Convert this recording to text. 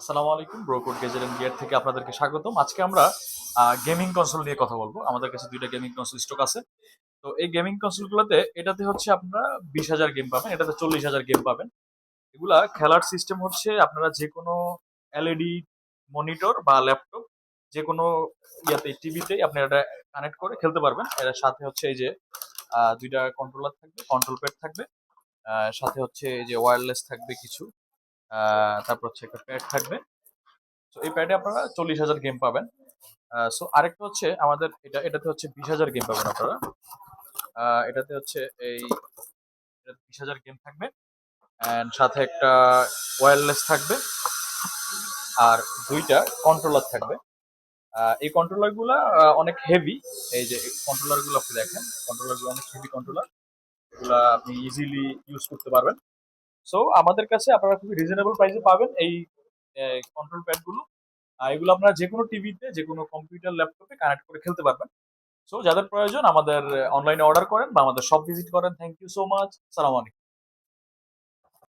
আসসালামু আলাইকুম, ব্রোকোড gazette and gear থেকে আপনাদেরকে স্বাগতম। আজকে আমরা গেমিং কনসোল নিয়ে কথা বলবো। আমাদের কাছে ২ টা গেমিং কনসোল স্টক আছে। তো এই গেমিং কনসোলগুলোতে এটাতে হচ্ছে আপনারা ২০,০০০ গেম পাবেন, এটাতে ৪০,০০০ গেম পাবেন। এগুলা খেলার সিস্টেম হচ্ছে আপনারা যেকোনো এলইডি মনিটর বা ল্যাপটপ যেকোনো টিভিতেই আপনি এটা কানেক্ট করে খেলতে পারবেন। এর সাথে হচ্ছে এই যে ২ টা কন্ট্রোলার থাকবে, কন্ট্রোল প্যাড থাকবে। সাথে হচ্ছে এই যে ওয়্যারলেস থাকবে কিছু। তারপর হচ্ছে একটা প্যাড থাকবে। তো এই প্যাডে আপনারা ৪০,০০০ গেম পাবেন। সো আরেকটা হচ্ছে আমাদের এটাতে হচ্ছে ২০,০০০ গেম পাবেন আপনারা। এটাতে হচ্ছে এই ২০,০০০ গেম থাকবে অ্যান্ড সাথে একটা ওয়্যারলেস থাকবে আর ২ টা কন্ট্রোলার থাকবে। এই কন্ট্রোলার গুলা অনেক হেভি। এই যে কন্ট্রোলার গুলো আপনি দেখেন, কন্ট্রোলার গুলো অনেক হেভি কন্ট্রোলার। এগুলা আপনি ইজিলি ইউজ করতে পারবেন। সো আমাদের কাছে আপনারা খুবই রিজনেবল প্রাইসে পাবেন এই কন্ট্রোল প্যাড গুলো। এগুলো আপনারা যেকোনো টিভিতে যেকোনো কম্পিউটার ল্যাপটপে কানেক্ট করে খেলতে পারবেন। সো যাদের প্রয়োজন আমাদের অনলাইনে অর্ডার করেন বা আমাদের শপ ভিজিট করেন। Thank you so much. সালাম আলাইকুম।